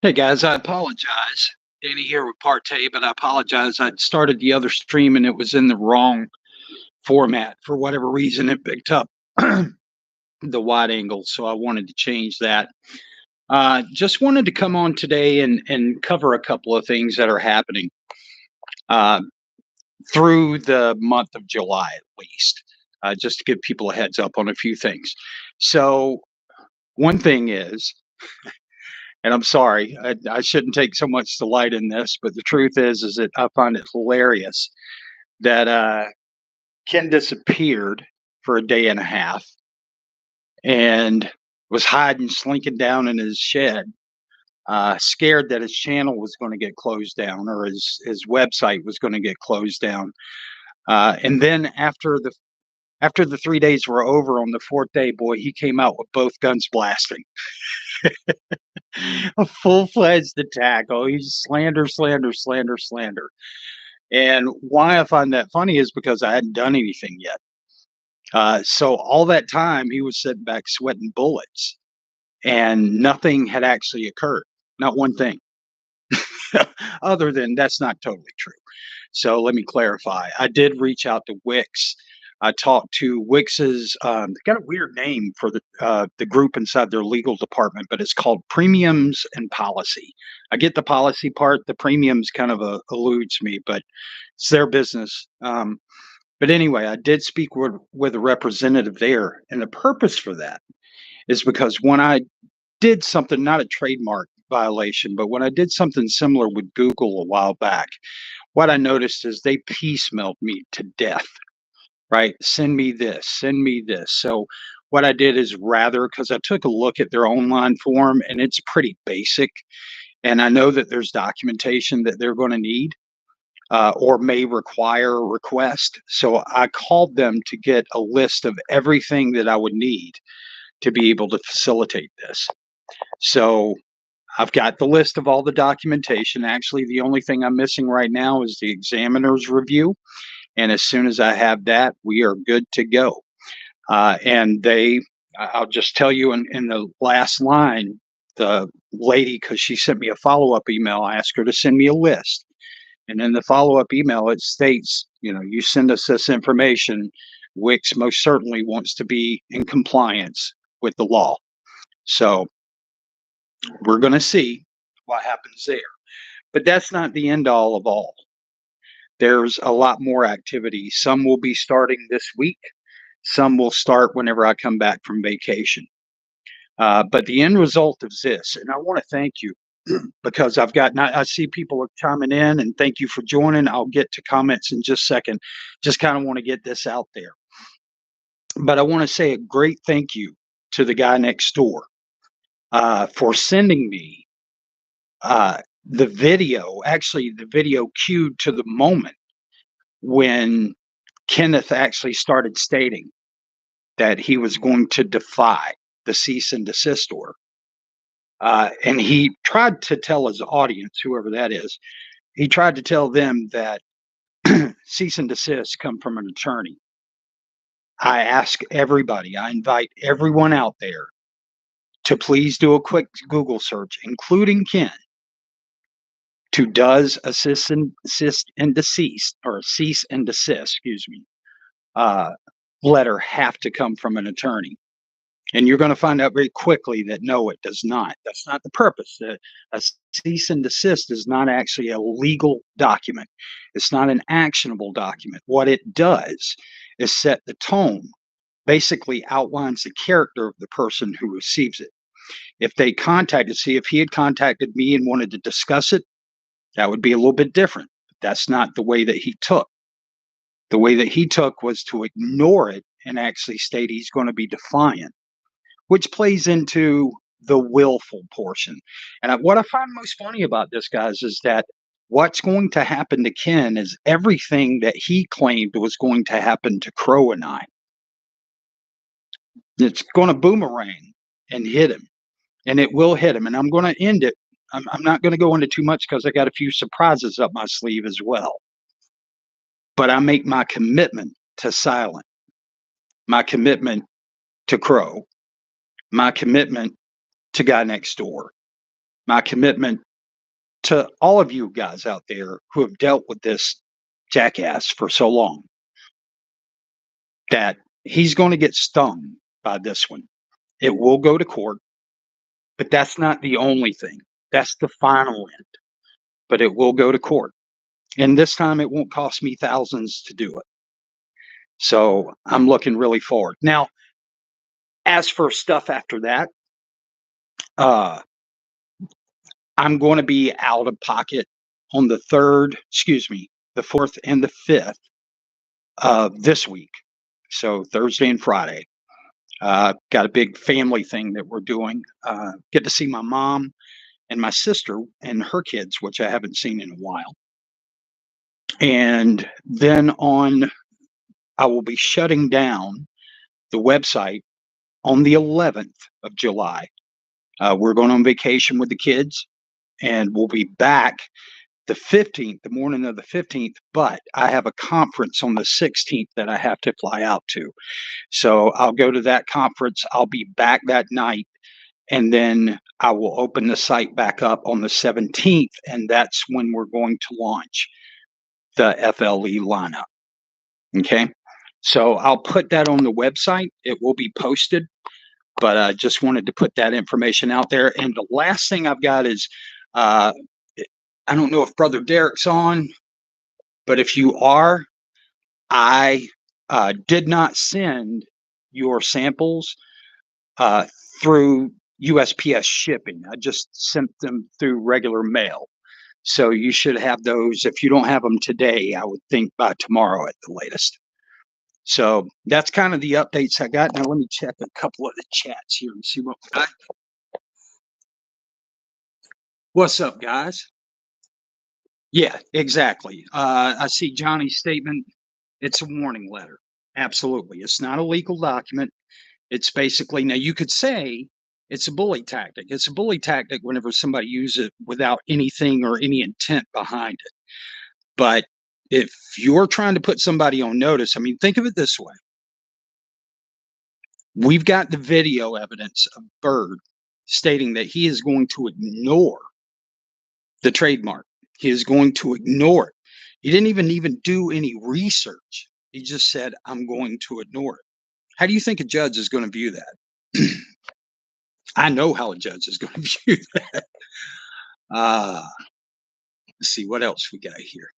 Hey guys, I apologize. Danny here with Partay, but I apologize. I started the other stream and it was in the wrong format. For whatever reason, it picked up the wide angle, so I wanted to change that. Just wanted to come on today and cover a couple of things that are happening uh, through the month of July, at least, just to give people a heads up on a few things. So, one thing is, and I'm sorry, I shouldn't take so much delight in this, but the truth is that I find it hilarious that Ken disappeared for a day and a half and was hiding, slinking down in his shed, scared that his channel was going to get closed down or his website was going to get closed down. And then after the 3 days were over, on the fourth day, boy, he came out with both guns blasting. A full-fledged attack. Oh, he's slander, slander, slander, slander. And why I find that funny is because I hadn't done anything yet. So all that time he was sitting back sweating bullets, and nothing had actually occurred. Not one thing. Other than that's not totally true. So let me clarify. I did reach out to Wix. I talked to Wix's. They got a weird name for the group inside their legal department, but it's called Premiums and Policy. I get the policy part. The premiums kind of eludes me, but it's their business. But anyway, I did speak with a representative there, and the purpose for that is because when I did something, not a trademark violation, but when I did something similar with Google a while back, what I noticed is they piecemealed me to death, right? Send me this, send me this. So what I did is rather, because I took a look at their online form and it's pretty basic, and I know that there's documentation that they're going to need. Or may require a request. So I called them to get a list of everything that I would need to be able to facilitate this. So I've got the list of all the documentation. Actually, the only thing I'm missing right now is the examiner's review. And as soon as I have that, we are good to go. And I'll just tell you in the last line, the lady, because she sent me a follow up email, I asked her to send me a list. And in the follow up email, it states, you send us this information. Wix most certainly wants to be in compliance with the law. So we're going to see what happens there. But that's not the end all of all. There's a lot more activity. Some will be starting this week. Some will start whenever I come back from vacation. But the end result is this, and I want to thank you because I see people are chiming in, and thank you for joining. I'll get to comments in just a second. Just kind of want to get this out there. But I want to say a great thank you to the guy next door for sending me the video, actually the video cued to the moment when Kenneth actually started stating that he was going to defy the cease and desist order. And he tried to tell his audience, whoever that is, he tried to tell them that cease and desist come from an attorney. I ask everybody, I invite everyone out there to please do a quick Google search, including Ken, to does assist and deceased or cease and desist, excuse me, letter have to come from an attorney. And you're going to find out very quickly that no, it does not. That's not the purpose. A cease and desist is not actually a legal document. It's not an actionable document. What it does is set the tone, basically outlines the character of the person who receives it. If they see if he had contacted me and wanted to discuss it, that would be a little bit different. That's not the way that he took. The way that he took was to ignore it and actually state he's going to be defiant, which plays into the willful portion. And what I find most funny about this, guys, is that what's going to happen to Ken is everything that he claimed was going to happen to Crow and I. It's going to boomerang and hit him, and it will hit him. And I'm going to end it. I'm not going to go into too much because I got a few surprises up my sleeve as well. But I make my commitment to Silent, my commitment to Crow, my commitment to Guy Next Door, my commitment to all of you guys out there who have dealt with this jackass for so long that he's going to get stung by this one. It will go to court, but that's not the only thing. That's the final end, but it will go to court. And this time it won't cost me thousands to do it. So I'm looking really forward. Now, as for stuff after that, uh, I'm going to be out of pocket on the 3rd, excuse me, the 4th and the 5th of this week. So Thursday and Friday. Got a big family thing that we're doing. Get to see my mom and my sister and her kids, which I haven't seen in a while. And then I will be shutting down the website on the 11th of July. We're going on vacation with the kids, and we'll be back the 15th, the morning of the 15th. But I have a conference on the 16th that I have to fly out to. So I'll go to that conference. I'll be back that night. And then I will open the site back up on the 17th. And that's when we're going to launch the FLE lineup. Okay. So I'll put that on the website. It will be posted, but I just wanted to put that information out there. And the last thing I've got is I don't know if Brother Derek's on, but if you are, I did not send your samples through USPS shipping. I just sent them through regular mail. So you should have those. If you don't have them today, I would think by tomorrow at the latest. So that's kind of the updates I got. Now let me check a couple of the chats here and see what we got. What's up, guys? Yeah, exactly. I see Johnny's statement. It's a warning letter. Absolutely. It's not a legal document. It's basically, now you could say it's a bully tactic. It's a bully tactic whenever somebody uses it without anything or any intent behind it. But if you're trying to put somebody on notice, I mean, think of it this way. We've got the video evidence of Bird stating that he is going to ignore the trademark. He is going to ignore it. He didn't even do any research. He just said, I'm going to ignore it. How do you think a judge is going to view that? I know how a judge is going to view that. Let's see what else we got here.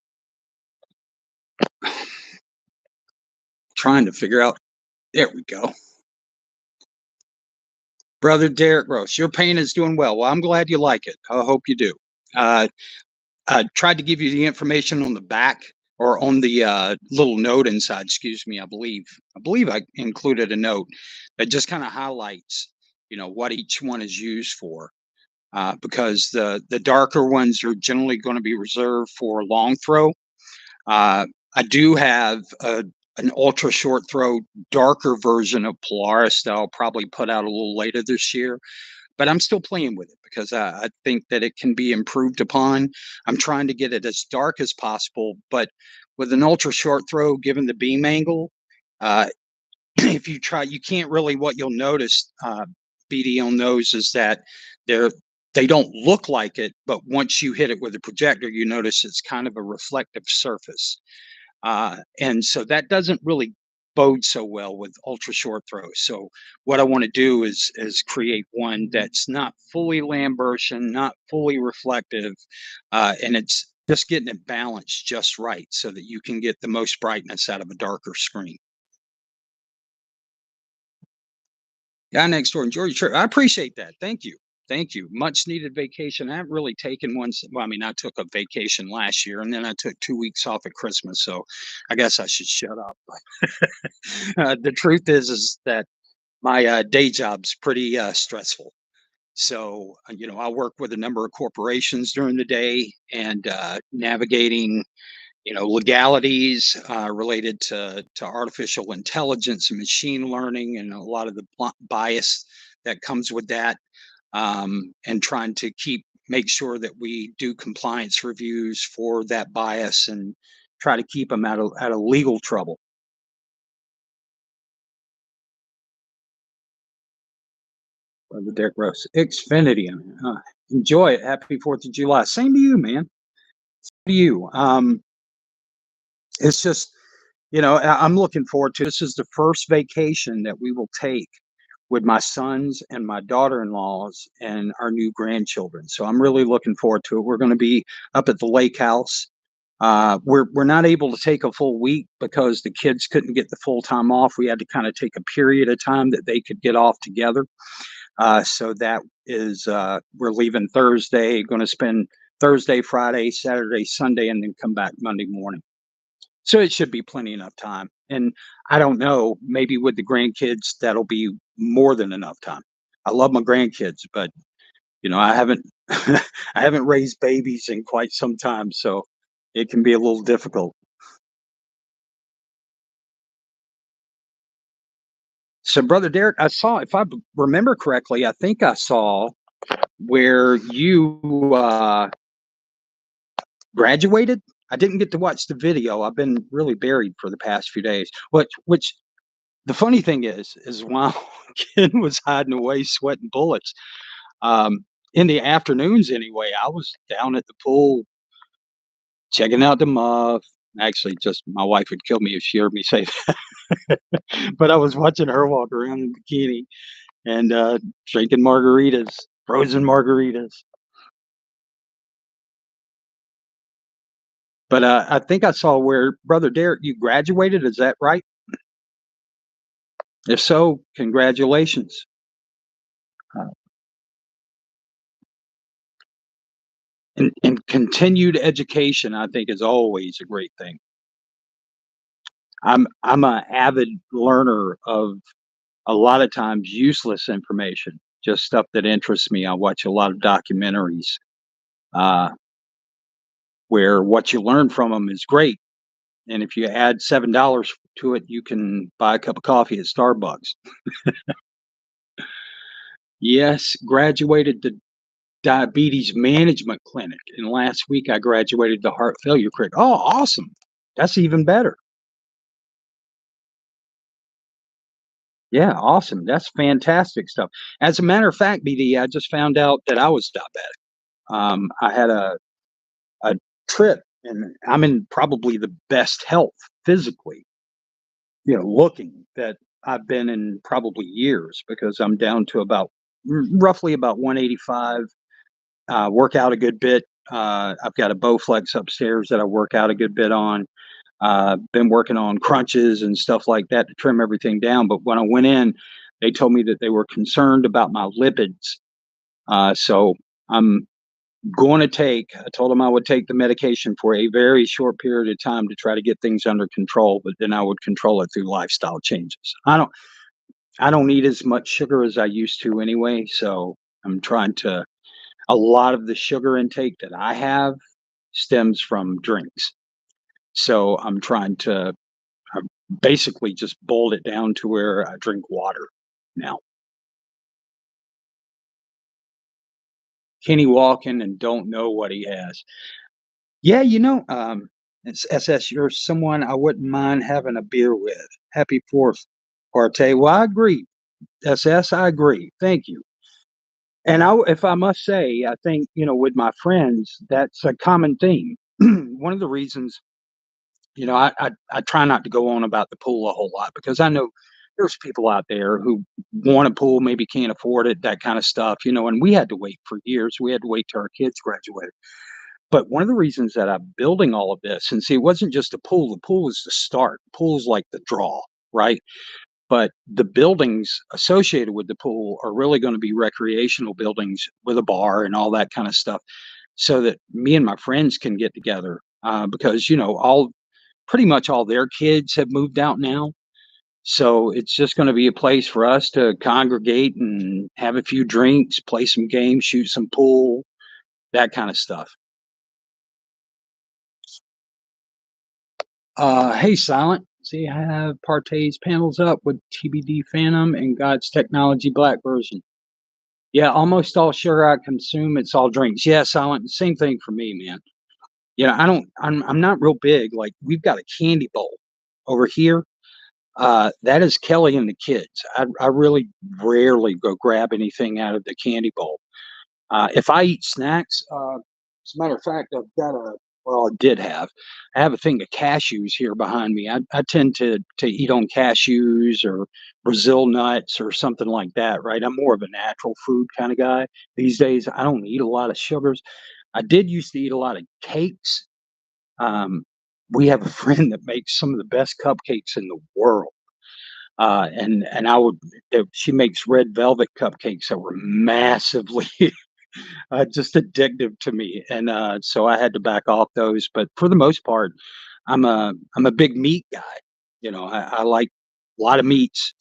Trying to figure out. There we go. Brother Derek Gross, your paint is doing well. Well, I'm glad you like it. I hope you do. I tried to give you the information on the back or on the little note inside. Excuse me. I believe I included a note that just kind of highlights, what each one is used for. Because the darker ones are generally going to be reserved for long throw. I do have an ultra short throw darker version of Polaris that I'll probably put out a little later this year, but I'm still playing with it because I think that it can be improved upon. I'm trying to get it as dark as possible, but with an ultra short throw, given the beam angle, if you try, you can't really. What you'll notice, BD, on those is that they don't look like it, but once you hit it with a projector, you notice it's kind of a reflective surface. And so that doesn't really bode so well with ultra short throws. So what I want to do is create one that's not fully Lambertian, not fully reflective, and it's just getting it balanced just right so that you can get the most brightness out of a darker screen. Guy next door, enjoy your trip. I appreciate that. Thank you. Thank you. Much needed vacation. I haven't really taken one. Well, I mean, I took a vacation last year and then I took 2 weeks off at Christmas. So I guess I should shut up. The truth is that my day job's pretty stressful. So, I work with a number of corporations during the day and navigating legalities related to artificial intelligence and machine learning and a lot of the bias that comes with that, and trying to make sure that we do compliance reviews for that bias and try to keep them out of legal trouble. The Derek Rose Xfinity, Enjoy it. Happy 4th of July. Same to you, man. To you. It's just, I'm looking forward to this is the first vacation that we will take with my sons and my daughter-in-laws and our new grandchildren. So I'm really looking forward to it. We're going to be up at the lake house. We're not able to take a full week because the kids couldn't get the full time off. We had to kind of take a period of time that they could get off together. So that is, we're leaving Thursday, going to spend Thursday, Friday, Saturday, Sunday, and then come back Monday morning. So it should be plenty enough time. And I don't know, maybe with the grandkids, that'll be more than enough time. I love my grandkids, but I haven't I haven't raised babies in quite some time, so it can be a little difficult. So, brother Derek, I saw, if I remember correctly, I think I saw where you graduated. I didn't get to watch the video. I've been really buried for the past few days. Which the funny thing is while Ken was hiding away, sweating bullets, in the afternoons anyway, I was down at the pool checking out the muff. Actually, just my wife would kill me if she heard me say that. But I was watching her walk around in bikini and drinking margaritas, frozen margaritas. But I think I saw where brother Derek, you graduated. Is that right? If so, congratulations. Uh, and continued education, I think, is always a great thing. I'm an avid learner of a lot of times useless information, just stuff that interests me. I watch a lot of documentaries uh, where what you learn from them is great, and if you add $7 to it, you can buy a cup of coffee at Starbucks. Yes, graduated the diabetes management clinic, and last week I graduated the heart failure clinic. Oh, awesome! That's even better. Yeah, awesome. That's fantastic stuff. As a matter of fact, BD, I just found out that I was diabetic. I had a trip, and I'm in probably the best health physically, looking that I've been in probably years because I'm down to about roughly about 185. Work out a good bit. I've got a Bowflex upstairs that I work out a good bit on. Been working on crunches and stuff like that to trim everything down. But when I went in, they told me that they were concerned about my lipids. So I'm going to I told them I would take the medication for a very short period of time to try to get things under control, but then I would control it through lifestyle changes. I don't eat as much sugar as I used to anyway. So I'm trying to, a lot of the sugar intake that I have stems from drinks. So I'm trying to basically just boiled it down to where I drink water now. Kenny walking and don't know what he has. Yeah, it's SS, you're someone I wouldn't mind having a beer with. Happy 4th, Parte. Well, I agree. SS, I agree. Thank you. And if I must say, I think, with my friends, that's a common theme. One of the reasons, I try not to go on about the pool a whole lot because I know there's people out there who want a pool, maybe can't afford it, that kind of stuff, and we had to wait for years. We had to wait till our kids graduated. But one of the reasons that I'm building all of this, and see, it wasn't just a pool. The pool was the start. Pool is like the draw, right? But the buildings associated with the pool are really going to be recreational buildings with a bar and all that kind of stuff, so that me and my friends can get together. Because all pretty much all their kids have moved out now, so it's just going to be a place for us to congregate and have a few drinks, play some games, shoot some pool, that kind of stuff. Hey, Silent. See, I have Partay's panels up with TBD Phantom and God's Technology Black version. Yeah, almost all sugar I consume, it's all drinks. Yeah, Silent. Same thing for me, man. I don't. I'm not real big. Like we've got a candy bowl over here. That is Kelly and the kids. I really rarely go grab anything out of the candy bowl. If I eat snacks, as a matter of fact, I did have. I have a thing of cashews here behind me. I tend to eat on cashews or Brazil nuts or something like that, right? I'm more of a natural food kind of guy. These days, I don't eat a lot of sugars. I did used to eat a lot of cakes. Um, we have a friend that makes some of the best cupcakes in the world. And I would she makes red velvet cupcakes that were massively just addictive to me, and, so I had to back off those, but for the most part, I'm a big meat guy. I like a lot of meats,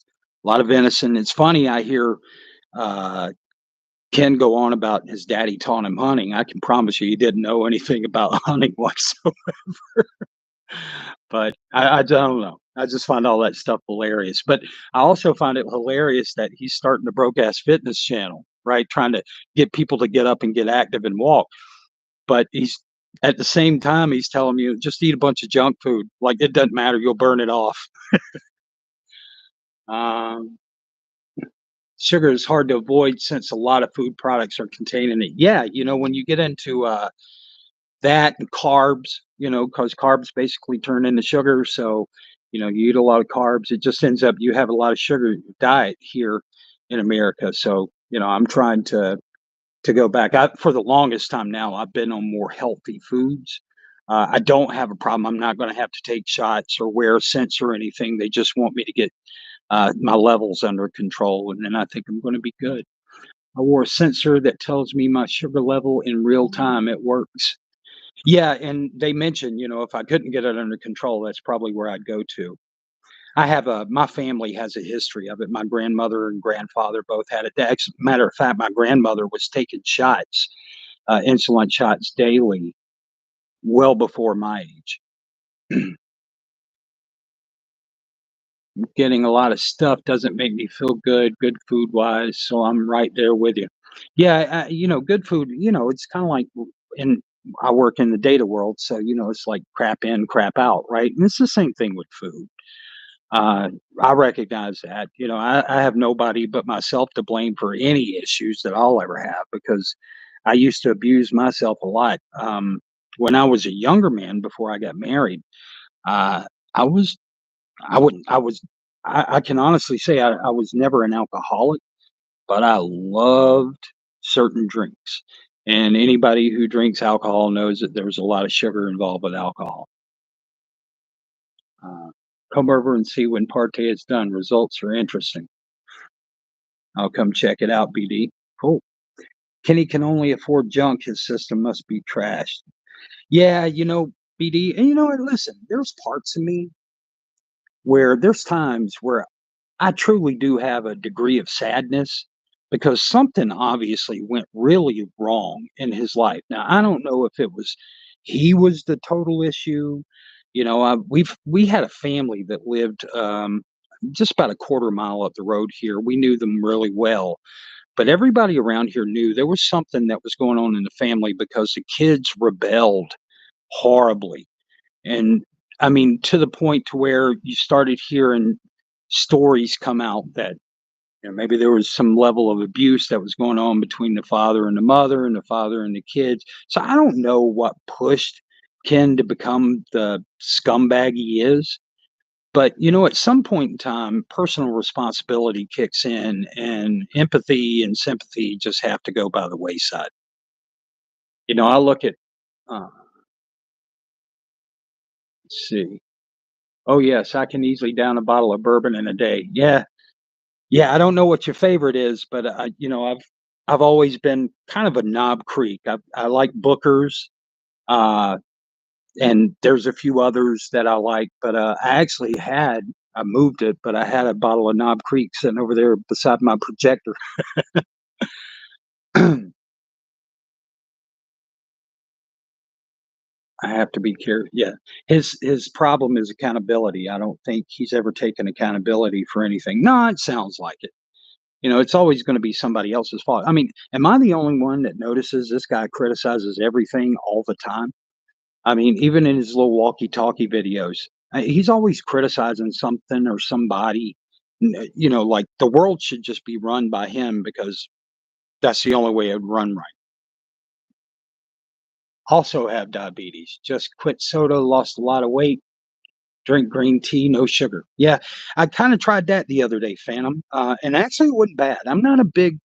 a lot of venison. It's funny, I hear, uh, Ken go on about his daddy taught him hunting. I can promise you he didn't know anything about hunting whatsoever, but I don't know. I just find all that stuff hilarious, but I also find it hilarious that he's starting a broke-ass fitness channel, right? Trying to get people to get up and get active and walk. But he's at the same time, he's telling you, "Just eat a bunch of junk food, like, it doesn't matter, you'll burn it off." Um, Sugar is hard to avoid since a lot of food products are contained in it. Yeah, when you get into, that and carbs, because carbs basically turn into sugar, so, you eat a lot of carbs, it just ends up you have a lot of sugar in your diet here in America, so, I'm trying to go back. For the longest time now, I've been on more healthy foods. I don't have a problem. I'm not going to have to take shots or wear a sensor or anything. They just want me to get my levels under control, and then I think I'm going to be good. I wore a sensor that tells me my sugar level in real time. It works. Yeah, and they mentioned, if I couldn't get it under control, that's probably where I'd go to. My family has a history of it. My grandmother and grandfather both had it. Matter of fact, my grandmother was taking shots, insulin shots daily, well before my age. Getting a lot of stuff doesn't make me feel good food wise. So I'm right there with you. Yeah, good food. It's kind of like, and I work in the data world, so it's like crap in, crap out, right? And it's the same thing with food. Uh, I recognize that. I have nobody but myself to blame for any issues that I'll ever have because I used to abuse myself a lot. When I was a younger man before I got married, uh, I was, I wouldn't, I was, I can honestly say I was never an alcoholic, but I loved certain drinks. And anybody who drinks alcohol knows that there's a lot of sugar involved with alcohol. Uh, Come over and see when Partey is done. Results are interesting. I'll come check it out, BD. Cool. Kenny can only afford junk. His system must be trashed. Yeah, BD. And you know what? Listen, there's parts of me where there's times where I truly do have a degree of sadness because something obviously went really wrong in his life. Now, I don't know if it was he was the total issue. We had a family that lived just about a quarter mile up the road here. We knew them really well, but everybody around here knew there was something that was going on in the family because the kids rebelled horribly. And I mean, to the point to where you started hearing stories come out that maybe there was some level of abuse that was going on between the father and the mother and the father and the kids. So I don't know what pushed Ken to become the scumbag he is. But at some point in time, personal responsibility kicks in, and empathy and sympathy just have to go by the wayside. I look at, let's see. Oh yes, I can easily down a bottle of bourbon in a day. Yeah, yeah. I don't know what your favorite is, but I've always been kind of a Knob Creek. I like Booker's, uh, and there's a few others that I like. But I moved it, but I had a bottle of Knob Creek sitting over there beside my projector. I have to be careful. Yeah, his problem is accountability. I don't think he's ever taken accountability for anything. No, it sounds like it. It's always going to be somebody else's fault. I mean, am I the only one that notices this guy criticizes everything all the time? I mean, even in his little walkie-talkie videos, he's always criticizing something or somebody. Like the world should just be run by him because that's the only way it would run right. Also have diabetes. Just quit soda, lost a lot of weight, drink green tea, no sugar. Yeah, I kinda tried that the other day, Phantom, and actually it wasn't bad. I'm not a big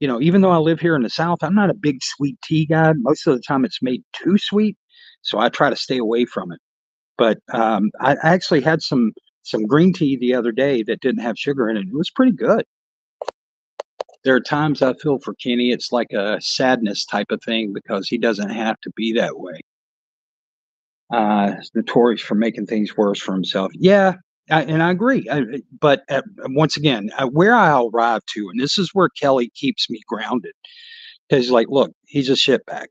even though I live here in the South, I'm not a big sweet tea guy. Most of the time it's made too sweet, so I try to stay away from it. But, I actually had some green tea the other day that didn't have sugar in it. It was pretty good. There are times I feel for Kenny, it's like a sadness type of thing because he doesn't have to be that way. He's notorious for making things worse for himself. Yeah, and I agree. But once again, where I arrive to, and this is where Kelly keeps me grounded, is like, look, he's a shitbag.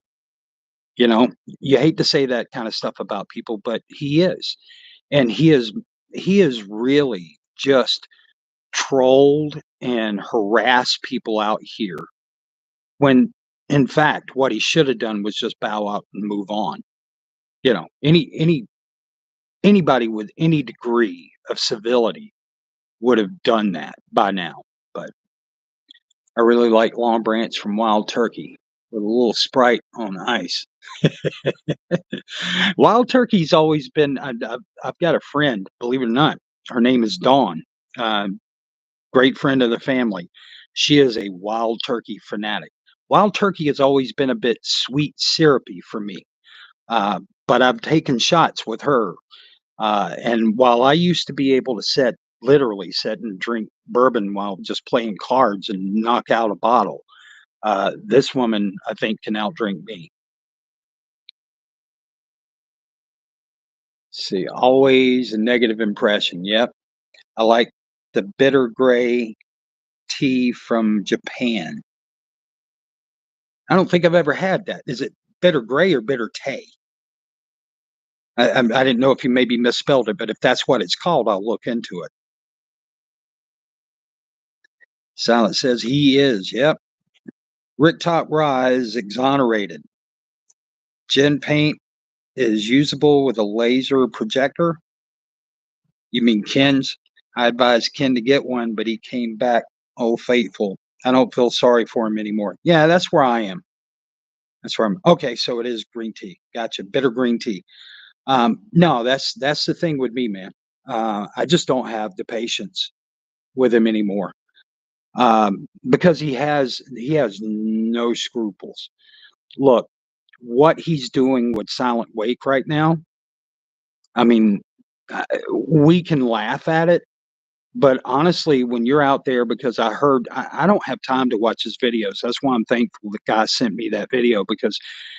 You know, you hate to say that kind of stuff about people, but he is, and he is really just trolled and harassed people out here. When in fact, what he should have done was just bow out and move on. Anybody with any degree of civility would have done that by now, but I really like Long Branch from Wild Turkey with a little Sprite on ice. Wild Turkey's always been I've got a friend, believe it or not, her name is Dawn, uh, great friend of the family. She is a Wild Turkey fanatic. Wild Turkey has always been a bit sweet syrupy for me, but I've taken shots with her. And while I used to be able to literally sit and drink bourbon while just playing cards and knock out a bottle, this woman, I think, can outdrink me. See, always a negative impression. Yep. I like the bitter gray tea from Japan. I don't think I've ever had that. Is it bitter gray or bitter tay? I didn't know if you maybe misspelled it, but if that's what it's called, I'll look into it. Silent says he is. Yep. Rick Top Rye is exonerated. Gin paint is usable with a laser projector. You mean Ken's? I advised Ken to get one, but he came back, oh, faithful. I don't feel sorry for him anymore. Yeah, that's where I am. That's where I'm. Okay, so it is green tea. Gotcha. Bitter green tea. No, that's the thing with me, man. I just don't have the patience with him anymore because he has no scruples. Look, what he's doing with Silent Wake right now. I mean, we can laugh at it, but honestly, when you're out there, because I don't have time to watch his videos. That's why I'm thankful the guy sent me that video because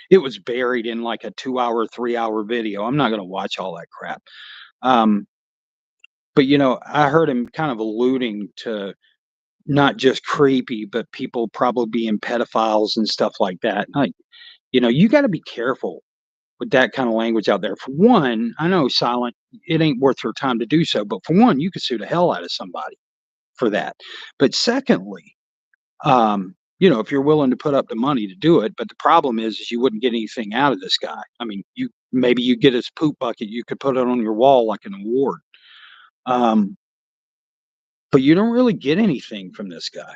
it was buried in like a 2 hour, 3 hour video. I'm not going to watch all that crap. Um, but I heard him kind of alluding to not just creepy, but people probably being pedophiles and stuff like that. Like, you got to be careful with that kind of language out there. For one, I know silent, it ain't worth your time to do so. But for one, you could sue the hell out of somebody for that. But secondly, if you're willing to put up the money to do it, but the problem is you wouldn't get anything out of this guy. I mean, you get his poop bucket, you could put it on your wall like an award. Um, but you don't really get anything from this guy.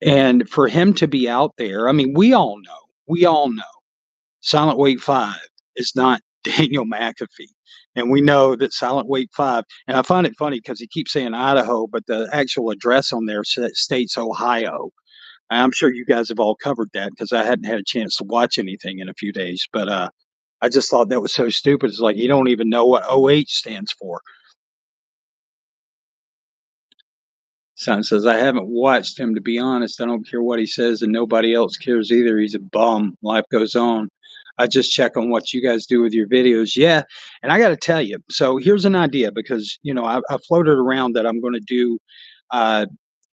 And for him to be out there, I mean, we all know Silent Wake 5 is not Daniel McAfee. And we know that Silent Wake 5, and I find it funny because he keeps saying Idaho, but the actual address on there states Ohio. I'm sure you guys have all covered that because I hadn't had a chance to watch anything in a few days. But I just thought that was so stupid. It's like you don't even know what OH stands for. Son says, I haven't watched him, to be honest. I don't care what he says, and nobody else cares either. He's a bum. Life goes on. I just check on what you guys do with your videos. Yeah. And I got to tell you, so here's an idea because, I floated around that I'm going to do uh,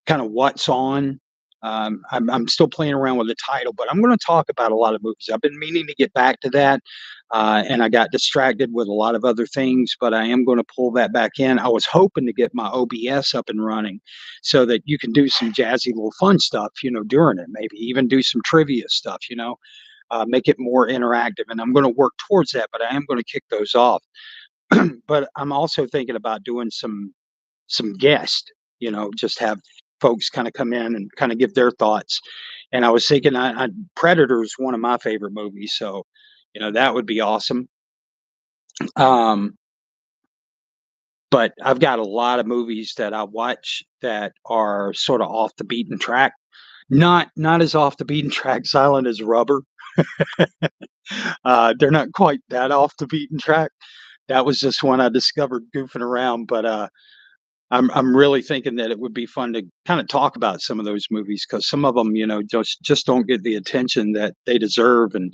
kind of what's on. I'm still playing around with the title, but I'm going to talk about a lot of movies. I've been meaning to get back to that. And I got distracted with a lot of other things, but I am going to pull that back in. I was hoping to get my OBS up and running so that you can do some jazzy little fun stuff, during it, maybe even do some trivia stuff, make it more interactive. And I'm going to work towards that, but I am going to kick those off. But I'm also thinking about doing some guests, just have folks kind of come in and kind of give their thoughts. And I was thinking, Predator is one of my favorite movies, so that would be awesome. Um, but I've got a lot of movies that I watch that are sort of off the beaten track. Not as off the beaten track silent as Rubber. They're not quite that off the beaten track. That was just one I discovered goofing around, but I'm really thinking that it would be fun to kind of talk about some of those movies because some of them, just don't get the attention that they deserve. And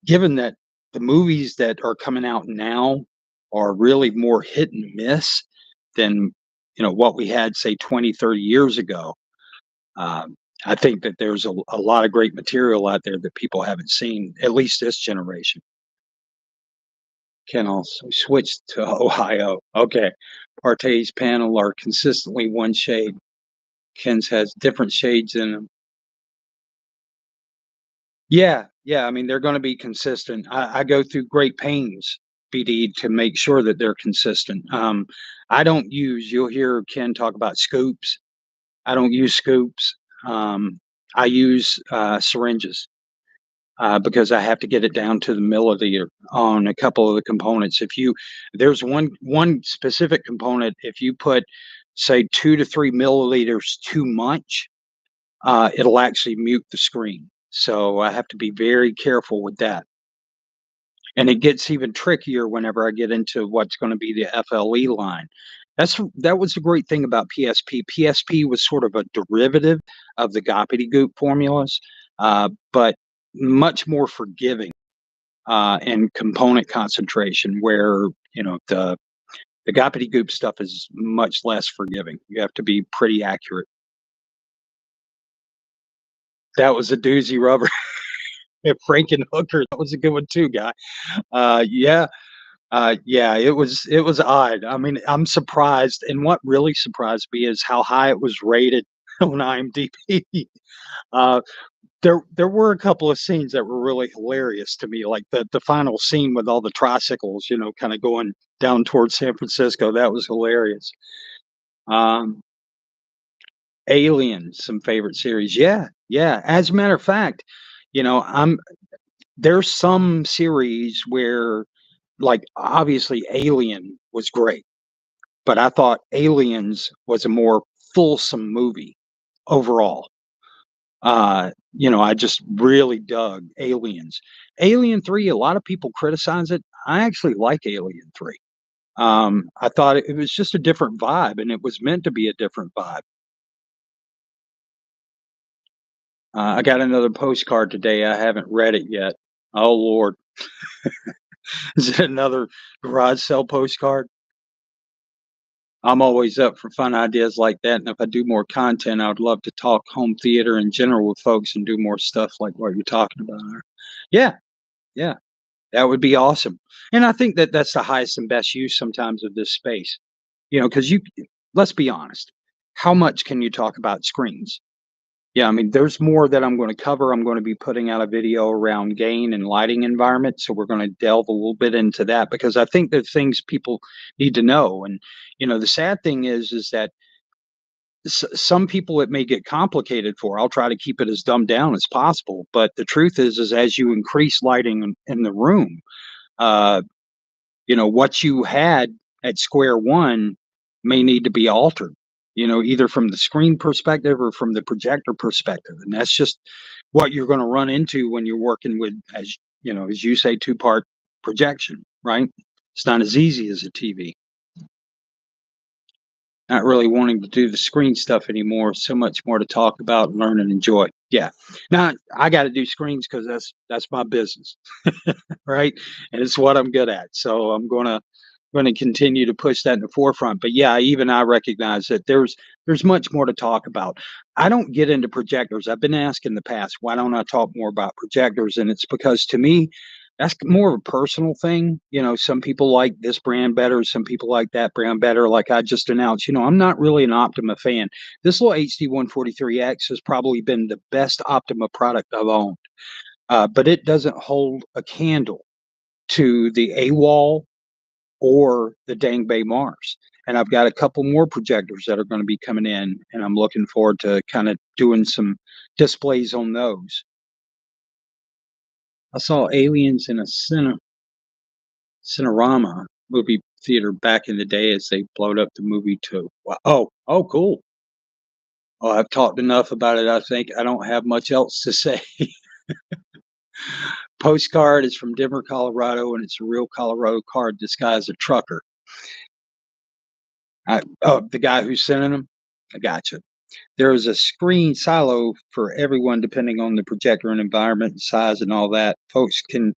given that the movies that are coming out now are really more hit and miss than what we had, say, 20, 30 years ago. um, I think that there's a lot of great material out there that people haven't seen, at least this generation. Can also switch to Ohio. Okay. Partay's panel are consistently one shade. Ken's has different shades in them. Yeah, yeah. I mean, they're going to be consistent. I go through great pains, BD, to make sure that they're consistent. I don't use. You'll hear Ken talk about scoops. I don't use scoops. Um, I use syringes because I have to get it down to the milliliter on a couple of the components. There's one specific component. If you put, say, 2 to 3 milliliters too much, it'll actually mute the screen. So I have to be very careful with that. And it gets even trickier whenever I get into what's going to be the FLE line. That was the great thing about PSP. PSP was sort of a derivative of the gobbledygook formulas, but much more forgiving in component concentration, where the gobbledygook stuff is much less forgiving. You have to be pretty accurate. That was a doozy, Rubber. Frankenhooker, that was a good one too, guy. Yeah, yeah, it was odd. I mean, I'm surprised, and what really surprised me is how high it was rated on IMDb. Uh, there were a couple of scenes that were really hilarious to me, like the final scene with all the tricycles, kind of going down towards San Francisco. That was hilarious. Um, Alien, some favorite series. Yeah, yeah. As a matter of fact, I'm there's some series where, like, obviously Alien was great, but I thought Aliens was a more fulsome movie overall. I just really dug Aliens. Alien 3, a lot of people criticize it. I actually like Alien 3. I thought it was just a different vibe, and it was meant to be a different vibe. I got another postcard today. I haven't read it yet. Oh Lord, is it another garage sale postcard? I'm always up for fun ideas like that, and if I do more content, I would love to talk home theater in general with folks and do more stuff like what you're talking about. Yeah, yeah, that would be awesome. And I think that that's the highest and best use sometimes of this space. Because let's be honest, how much can you talk about screens? Yeah, I mean, there's more that I'm going to cover. I'm going to be putting out a video around gain and lighting environment. So we're going to delve a little bit into that because I think there's things people need to know. And, the sad thing is that some people it may get complicated for. I'll try to keep it as dumbed down as possible. But the truth is as you increase lighting in the room, uh, what you had at square one may need to be altered, either from the screen perspective or from the projector perspective. And that's just what you're going to run into when you're working with, as you say, two-part projection, right? It's not as easy as a TV. Not really wanting to do the screen stuff anymore. So much more to talk about, learn, and enjoy. Yeah. Now I got to do screens because that's my business, right? And it's what I'm good at. So I'm going to continue to push that in the forefront. But yeah, even I recognize that there's much more to talk about. I don't get into projectors. I've been asked in the past, why don't I talk more about projectors? And it's because to me, that's more of a personal thing. Some people like this brand better, some people like that brand better. Like I just announced, I'm not really an Optima fan. This little HD 143X has probably been the best Optima product I've owned. But it doesn't hold a candle to the AWOL or the Dang Bay Mars. And I've got a couple more projectors that are going to be coming in, and I'm looking forward to kind of doing some displays on those. I saw Aliens in a Cinerama movie theater back in the day as they blowed up the movie to oh, cool. Oh, I've talked enough about it, I think. I don't have much else to say. Postcard is from Denver, Colorado, and it's a real Colorado card disguised as a trucker. The guy who's sending them? I gotcha. There is a screen silo for everyone depending on the projector and environment and size and all that. Folks can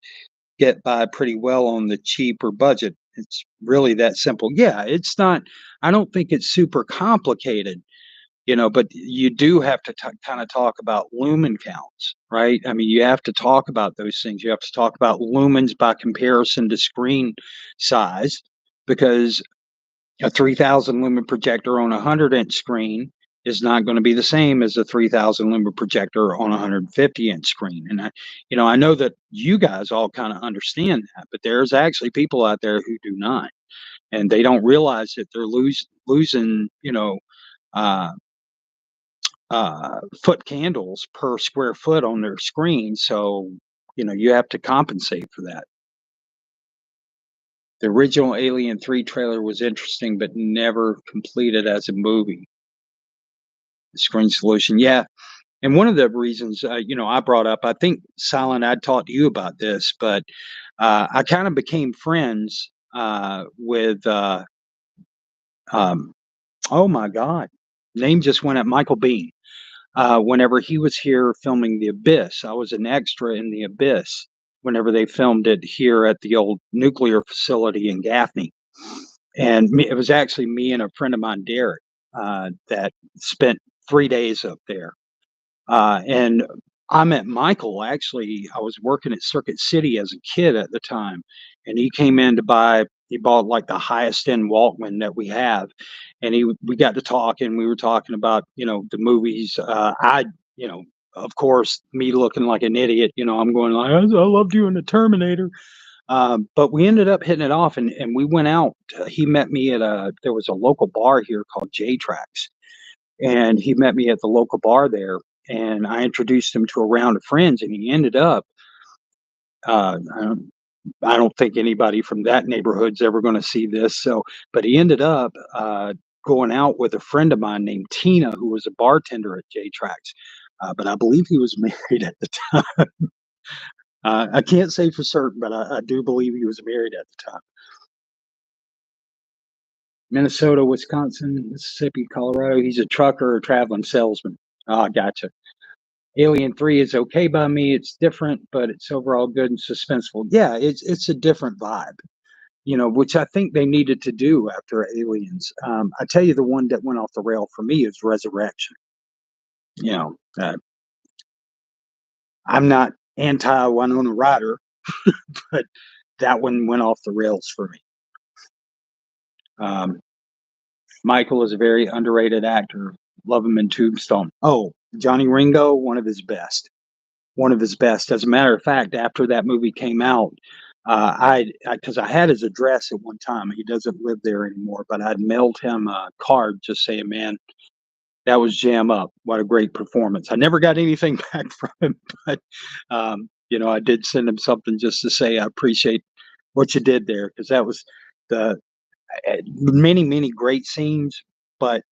get by pretty well on the cheaper budget. It's really that simple. Yeah, it's not I don't think it's super complicated, but you do have to kind of talk about lumen counts, right? I mean, you have to talk about those things. You have to talk about lumens by comparison to screen size because a 3000 lumen projector on a 100-inch screen is not going to be the same as a 3000 lumen projector on a 150-inch screen. And I know that you guys all kind of understand that, but there's actually people out there who do not, and they don't realize that they're losing, uh, foot candles per square foot on their screen. So, you have to compensate for that. The original Alien 3 trailer was interesting, but never completed as a movie. The screen solution, yeah. And one of the reasons, I brought up, I think, Silent, I'd talked to you about this, but I kind of became friends with, um, oh my God, name just went up, Michael Bean. Whenever he was here filming The Abyss, I was an extra in The Abyss whenever they filmed it here at the old nuclear facility in Gaffney. And it was actually me and a friend of mine, Derek, that spent 3 days up there. And I met Michael actually. I was working at Circuit City as a kid at the time, and he came in to buy. He bought like the highest end Walkman that we have, and we got to talking. We were talking about the movies. You know of course me looking like an idiot. I'm going like I loved you in the Terminator. But we ended up hitting it off, and we went out. He met me at there was a local bar here called J Tracks, and he met me at the local bar there, and I introduced him to a round of friends, and he ended up. I don't think anybody from that neighborhood's ever going to see this. So, but he ended up going out with a friend of mine named Tina, who was a bartender at J Tracks. But I believe he was married at the time. I can't say for certain, but I do believe he was married at the time. Minnesota, Wisconsin, Mississippi, Colorado. He's a trucker or traveling salesman. Ah, gotcha. Alien 3 is okay by me. It's different, but it's overall good and suspenseful. Yeah, it's a different vibe, which I think they needed to do after Aliens. I tell you, the one that went off the rail for me is Resurrection. You know, uh, I'm not anti Winona Ryder, but that one went off the rails for me. Um, Michael is a very underrated actor. Love him in Tombstone. Oh, Johnny Ringo, one of his best. One of his best. As a matter of fact, after that movie came out, because I had his address at one time. He doesn't live there anymore, but I'd mailed him a card just saying, "Man, that was jam up. What a great performance." I never got anything back from him, but I did send him something just to say I appreciate what you did there because that was the many many great scenes, but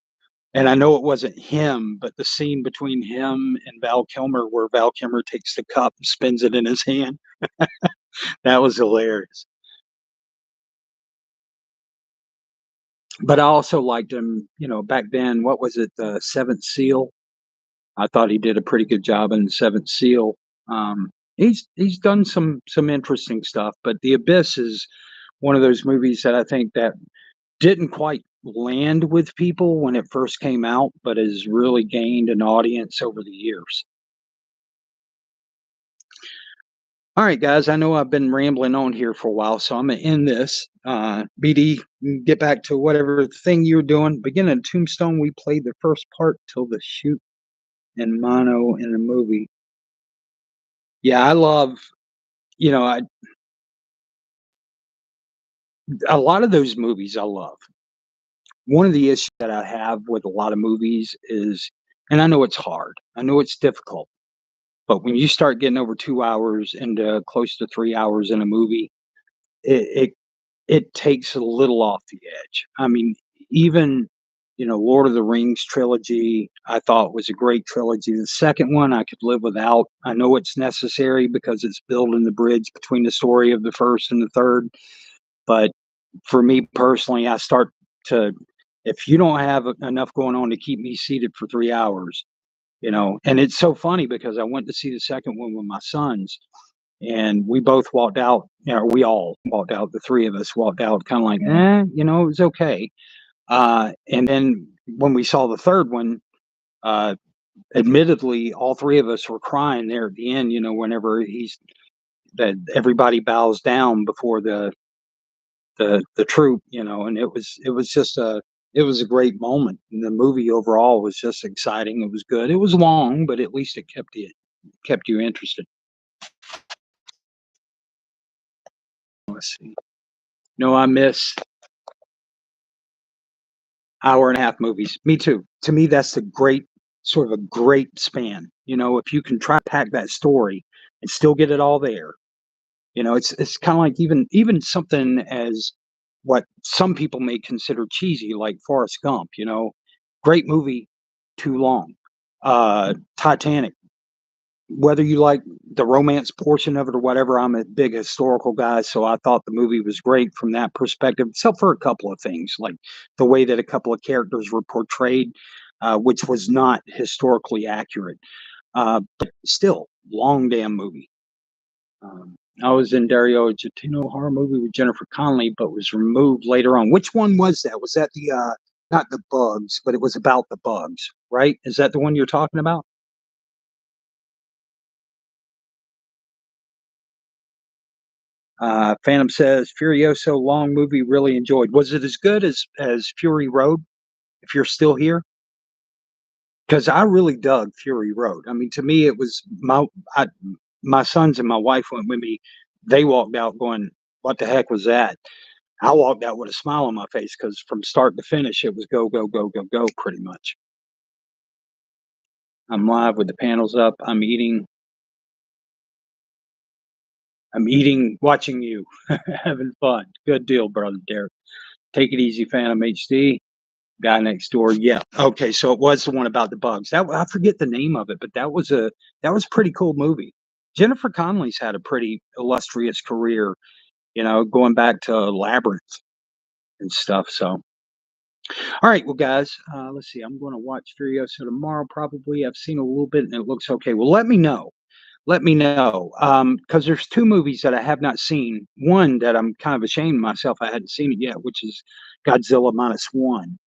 and I know it wasn't him, but the scene between him and Val Kilmer where Val Kilmer takes the cup and spins it in his hand, that was hilarious. But I also liked him, back then, what was it, The Seventh Seal? I thought he did a pretty good job in The Seventh Seal. He's done some interesting stuff, but The Abyss is one of those movies that I think that didn't quite land with people when it first came out, but has really gained an audience over the years. All right, guys, I know I've been rambling on here for a while, so I'm gonna end this. BD, get back to whatever thing you're doing. Beginning of Tombstone, we played the first part till the shoot in mono in the movie. Yeah, I love, you know, I, a lot of those movies I love. One of the issues that I have with a lot of movies is, And I know it's hard. I know it's difficult. But when you start getting over 2 hours into close to 3 hours in a movie, it it it takes a little off the edge. I mean, even, Lord of the Rings trilogy, I thought was a great trilogy. The second one I could live without. I know it's necessary because it's building the bridge between the story of the first and the third, but for me personally, I start to if you don't have enough going on to keep me seated for 3 hours, and it's so funny because I went to see the second one with my sons, and we both walked out, we all walked out, the 3 of us walked out kinda like, it was okay. And then when we saw the third one, uh, admittedly, all 3 of us were crying there at the end, whenever he's that everybody bows down before the troop, and it was just it was a great moment, and the movie overall was just exciting, it was good. It was long, but at least it kept you interested. Let's see. No, I miss hour and a half movies. Me too. To me, that's a great sort of a great span. If you can try to pack that story and still get it all there, it's kind of like even something as what some people may consider cheesy, like Forrest Gump. Great movie, too long. Titanic, whether you like the romance portion of it or whatever, I'm a big historical guy, so I thought the movie was great from that perspective, except for a couple of things, like the way that a couple of characters were portrayed, which was not historically accurate. But still, long damn movie. I was in Dario Argentino horror movie with Jennifer Connelly, but was removed later on. Which one was that? Was that the not the bugs, but it was about the bugs, right? Is that the one you're talking about? Phantom says Furioso long movie really enjoyed. Was it as good as Fury Road? If you're still here, because I really dug Fury Road. I mean, to me, it was my sons and my wife went with me. They walked out going, "What the heck was that?" I walked out with a smile on my face because from start to finish, it was go go go go go pretty much. I'm live with the panels up. I'm eating, watching you, having fun. Good deal, brother Derek. Take it easy, Phantom HD. Guy Next Door. Yeah. Okay. So it was the one about the bugs. That I forget the name of it, but that was a pretty cool movie. Jennifer Connelly's had a pretty illustrious career, going back to Labyrinth and stuff. So, all right, well, guys, let's see. I'm going to watch Furiosa tomorrow. Probably. I've seen a little bit, and it looks okay. Well, let me know. Let me know, because there's two movies that I have not seen. One that I'm kind of ashamed of myself I hadn't seen it yet, which is Godzilla minus one.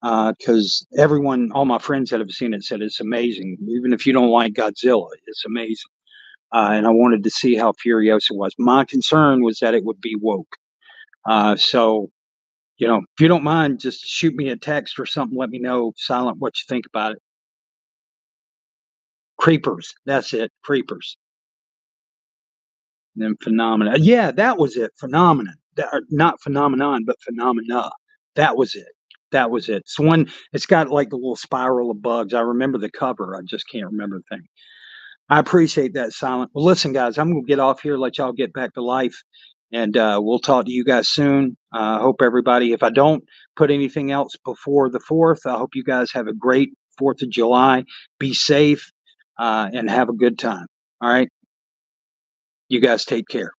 Because everyone, all my friends that have seen it said it's amazing. Even if you don't like Godzilla, it's amazing. And I wanted to see how Furiosa was. My concern was that it would be woke. So, if you don't mind, just shoot me a text or something. Let me know, Silent, what you think about it. Creepers. That's it. Creepers. And then Phenomena. Yeah, that was it. Phenomenon. Not phenomenon, but phenomena. That was it. That was it. It's one. It's got like a little spiral of bugs. I remember the cover. I just can't remember the thing. I appreciate that, Silent. Well, listen, guys, I'm gonna get off here. Let y'all get back to life, and we'll talk to you guys soon. I hope everybody. If I don't put anything else before the fourth, I hope you guys have a great Fourth of July. Be safe and have a good time. All right. You guys take care.